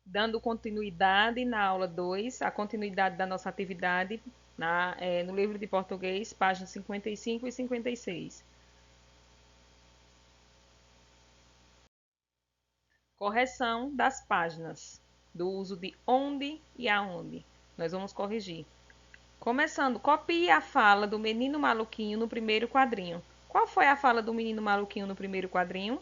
Dando continuidade na aula 2, a continuidade da nossa atividade no livro de português, páginas 55 e 56. Correção das páginas, do uso de onde e aonde. Nós vamos corrigir. Começando, copie a fala do menino maluquinho no primeiro quadrinho. Qual foi a fala do menino maluquinho no primeiro quadrinho?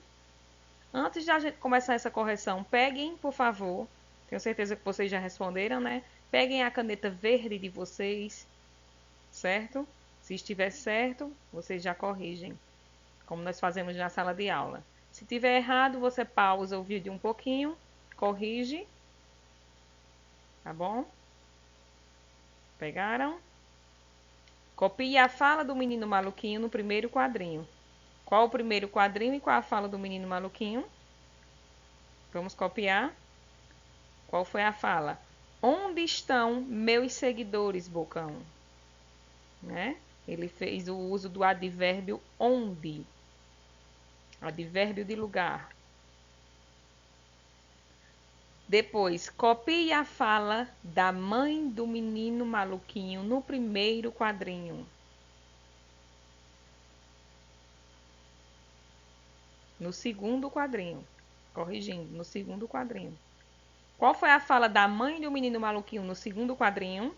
Antes de a gente começar essa correção, peguem, por favor, tenho certeza que vocês já responderam, né? Peguem a caneta verde de vocês, certo? Se estiver certo, vocês já corrigem, como nós fazemos na sala de aula. Se tiver errado, você pausa o vídeo um pouquinho, corrige, tá bom? Pegaram? Copie a fala do menino maluquinho no primeiro quadrinho. Qual o primeiro quadrinho e qual a fala do menino maluquinho? Vamos copiar. Qual foi a fala? Onde estão meus seguidores, Bocão? Né? Ele fez o uso do advérbio onde. Advérbio de lugar. Depois, copie a fala da mãe do menino maluquinho no primeiro quadrinho. No segundo quadrinho. Corrigindo, no segundo quadrinho. Qual foi a fala da mãe do menino maluquinho no segundo quadrinho?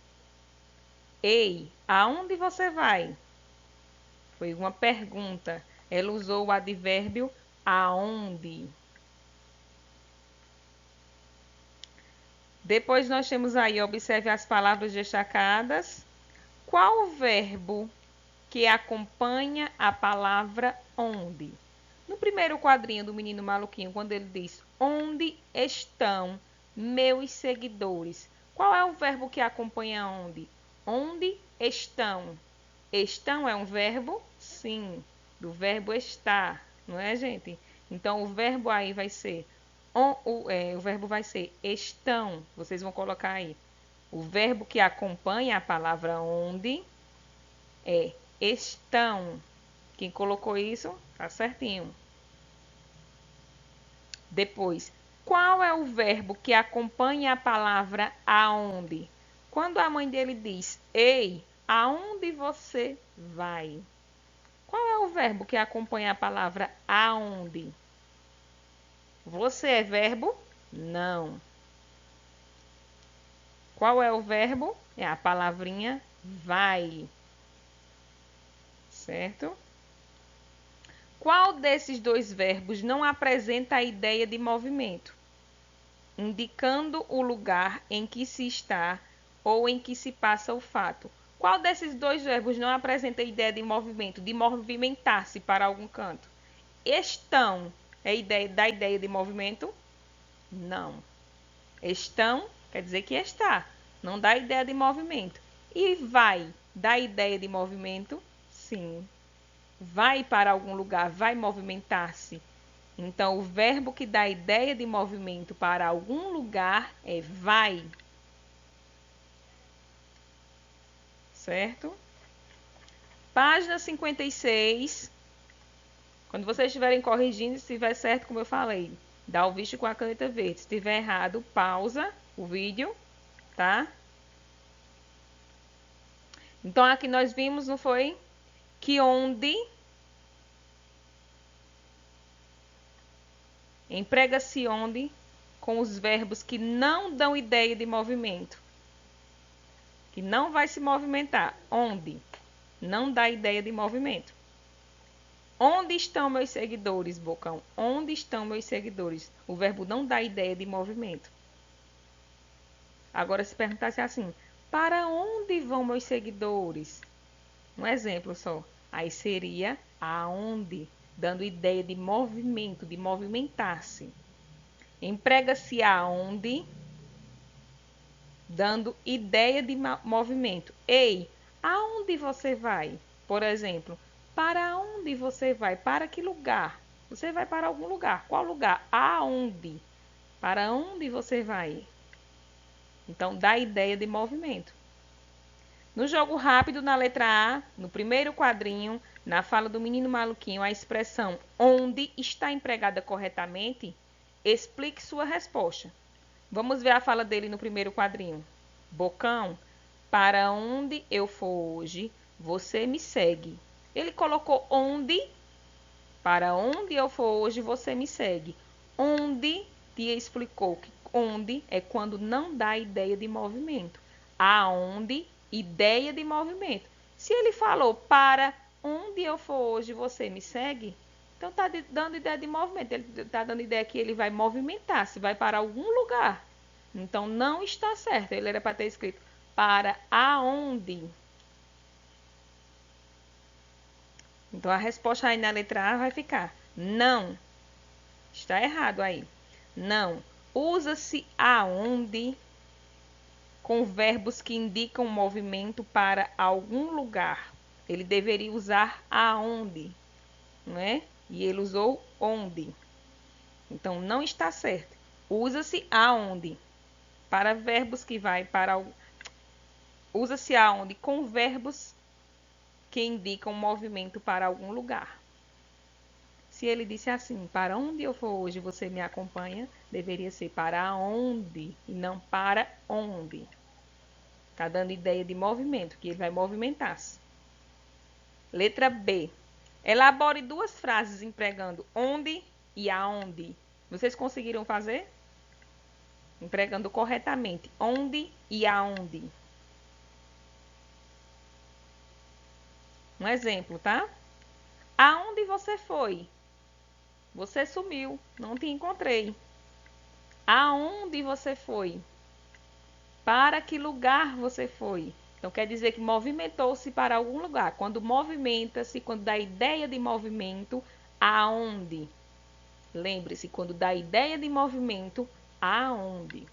Ei, aonde você vai? Foi uma pergunta. Ela usou o advérbio aonde. Depois nós temos aí, observe as palavras destacadas. Qual o verbo que acompanha a palavra onde? No primeiro quadrinho do menino maluquinho, quando ele diz onde estão meus seguidores, qual é o verbo que acompanha onde? Onde estão? Estão é um verbo? Sim, do verbo estar, não é, gente? Então, o verbo aí vai ser, o verbo vai ser estão. Vocês vão colocar aí. O verbo que acompanha a palavra onde é estão. Quem colocou isso, tá certinho. Depois, qual é o verbo que acompanha a palavra aonde? Quando a mãe dele diz, ei, aonde você vai? Qual é o verbo que acompanha a palavra aonde? Você é verbo? Não. Qual é o verbo? É a palavrinha vai. Certo? Qual desses dois verbos não apresenta a ideia de movimento? Indicando o lugar em que se está ou em que se passa o fato. Qual desses dois verbos não apresenta a ideia de movimento, de movimentar-se para algum canto? Estão é da ideia de movimento? Não. Estão quer dizer que está, não dá ideia de movimento. E vai dá ideia de movimento? Sim. Vai para algum lugar, vai movimentar-se. Então, o verbo que dá ideia de movimento para algum lugar é vai. Certo? Página 56. Quando vocês estiverem corrigindo, se estiver certo, como eu falei, dá o visto com a caneta verde. Se estiver errado, pausa o vídeo, tá? Então, aqui nós vimos, não foi? Que onde emprega-se onde com os verbos que não dão ideia de movimento. Que não vai se movimentar. Onde? Não dá ideia de movimento. Onde estão meus seguidores, Bocão? Onde estão meus seguidores? O verbo não dá ideia de movimento. Agora, se perguntasse assim, para onde vão meus seguidores? Um exemplo só. Aí seria aonde, dando ideia de movimento, de movimentar-se. Emprega-se aonde, dando ideia de movimento. Ei, aonde você vai? Por exemplo, para onde você vai? Para que lugar? Você vai para algum lugar. Qual lugar? Aonde? Para onde você vai? Então, dá ideia de movimento. No jogo rápido, na letra A, no primeiro quadrinho, na fala do menino maluquinho, a expressão onde está empregada corretamente, explique sua resposta. Vamos ver a fala dele no primeiro quadrinho. Bocão, para onde eu for hoje, você me segue. Ele colocou onde, para onde eu for hoje, você me segue. Onde, Tia explicou que onde é quando não dá ideia de movimento. Aonde, ideia de movimento. Se ele falou para onde eu for hoje, você me segue, então está dando ideia de movimento. Ele está dando ideia que ele vai movimentar, se vai para algum lugar. Então não está certo. Ele era para ter escrito para aonde. Então a resposta aí na letra A vai ficar não. Está errado aí. Não. Usa-se aonde com verbos que indicam movimento para algum lugar. Ele deveria usar aonde, não é? E ele usou onde. Então não está certo. Usa-se aonde para verbos que vai para usa-se aonde com verbos que indicam movimento para algum lugar. Se ele disse assim, para onde eu for hoje você me acompanha, deveria ser para onde e não para onde. Está dando ideia de movimento, que ele vai movimentar-se. Letra B. Elabore duas frases empregando onde e aonde. Vocês conseguiram fazer? Empregando corretamente onde e aonde. Um exemplo, tá? Aonde você foi? Você sumiu, não te encontrei. Aonde você foi? Para que lugar você foi? Então quer dizer que movimentou-se para algum lugar. Quando movimenta-se, quando dá ideia de movimento, aonde? Lembre-se, quando dá ideia de movimento, aonde?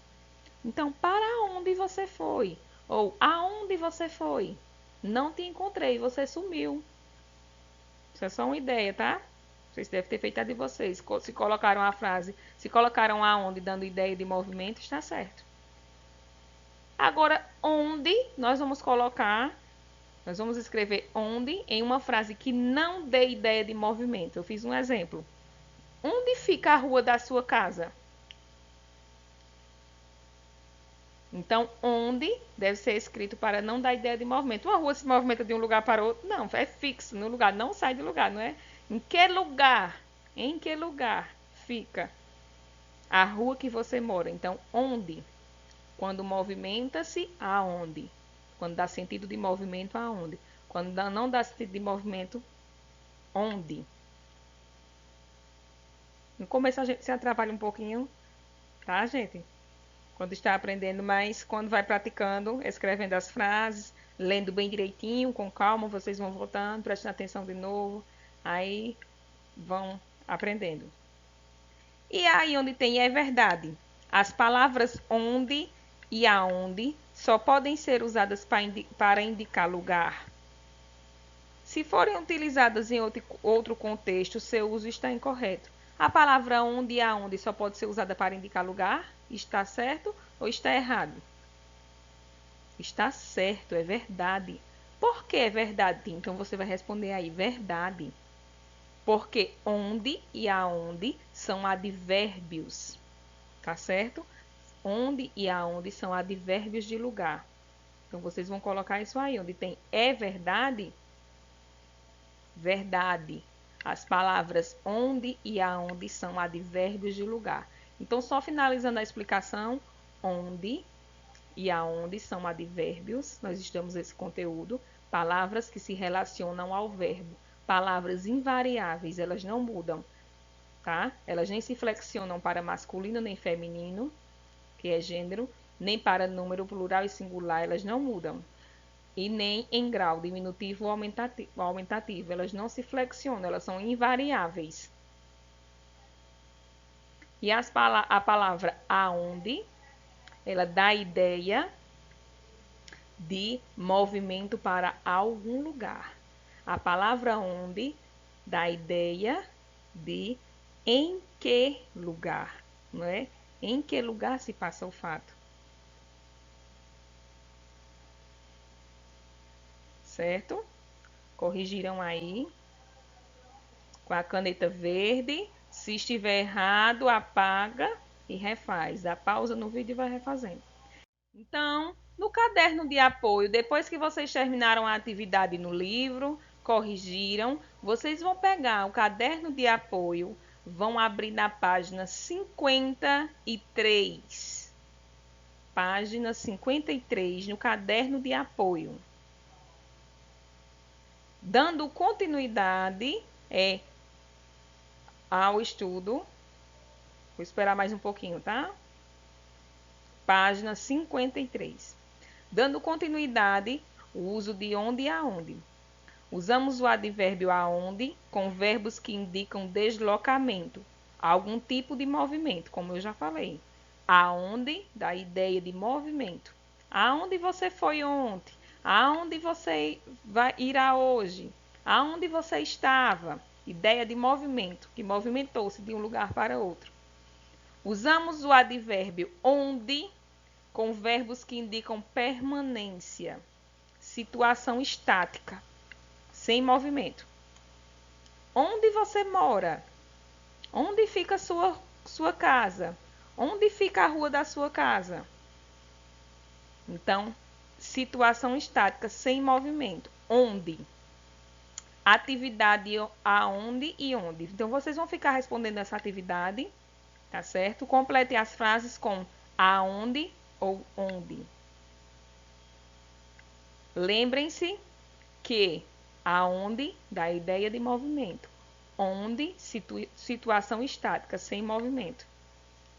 Então, para onde você foi? Ou aonde você foi? Não te encontrei, você sumiu. Isso é só uma ideia, tá? Vocês devem ter feito a de vocês. Se colocaram a frase, se colocaram aonde dando ideia de movimento, está certo. Agora, onde nós vamos colocar, nós vamos escrever onde em uma frase que não dê ideia de movimento. Eu fiz um exemplo. Onde fica a rua da sua casa? Então, onde deve ser escrito para não dar ideia de movimento. Uma rua se movimenta de um lugar para outro? Não, é fixo no lugar, não sai de lugar, não é? Em que lugar? Em que lugar fica a rua que você mora? Então, onde? Quando movimenta-se, aonde? Quando dá sentido de movimento, aonde? Quando não dá sentido de movimento, onde? No começo a gente se atrapalha um pouquinho, tá, gente? Quando está aprendendo, mas quando vai praticando, escrevendo as frases, lendo bem direitinho, com calma, vocês vão voltando, prestando atenção de novo, aí vão aprendendo. E aí onde tem é verdade. As palavras onde e aonde só podem ser usadas para indicar lugar. Se forem utilizadas em outro contexto, seu uso está incorreto. A palavra onde e aonde só pode ser usada para indicar lugar? Está certo ou está errado? Está certo, é verdade. Por que é verdade? Então você vai responder aí, verdade. Porque onde e aonde são advérbios, tá certo? Onde e aonde são advérbios de lugar. Então vocês vão colocar isso aí, onde tem é verdade, verdade. As palavras onde e aonde são advérbios de lugar. Então, só finalizando a explicação, onde e aonde são advérbios, nós estudamos esse conteúdo, palavras que se relacionam ao verbo. Palavras invariáveis, elas não mudam, tá? Elas nem se flexionam para masculino nem feminino, que é gênero, nem para número plural e singular, elas não mudam. E nem em grau diminutivo ou aumentativo. Elas não se flexionam, elas são invariáveis. E a palavra aonde, ela dá ideia de movimento para algum lugar. A palavra onde dá ideia de em que lugar, não é? Em que lugar se passa o fato. Certo? Corrigiram aí com a caneta verde. Se estiver errado, apaga e refaz. Dá pausa no vídeo e vai refazendo. Então, no caderno de apoio, depois que vocês terminaram a atividade no livro, corrigiram, vocês vão pegar o caderno de apoio, vão abrir na página 53. Página 53, no caderno de apoio. Dando continuidade ao estudo. Vou esperar mais um pouquinho, tá? Página 53. Dando continuidade, o uso de onde e aonde. Usamos o advérbio aonde com verbos que indicam deslocamento, algum tipo de movimento, como eu já falei. Aonde dá ideia de movimento. Aonde você foi ontem? Aonde você irá hoje? Aonde você estava? Ideia de movimento, que movimentou-se de um lugar para outro. Usamos o advérbio onde com verbos que indicam permanência, situação estática, sem movimento. Onde você mora? Onde fica sua casa? Onde fica a rua da sua casa? Então, situação estática, sem movimento. Onde? Atividade aonde e onde. Então, vocês vão ficar respondendo essa atividade, tá certo? Complete as frases com aonde ou onde. Lembrem-se que aonde dá ideia de movimento. Onde, situação estática, sem movimento.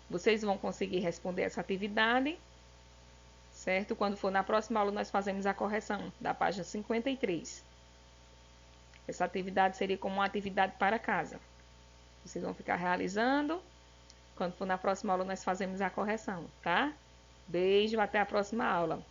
Vocês vão conseguir responder essa atividade, certo? Quando for na próxima aula, nós fazemos a correção da página 53. Essa atividade seria como uma atividade para casa. Vocês vão ficar realizando. Quando for na próxima aula, nós fazemos a correção, tá? Beijo, até a próxima aula.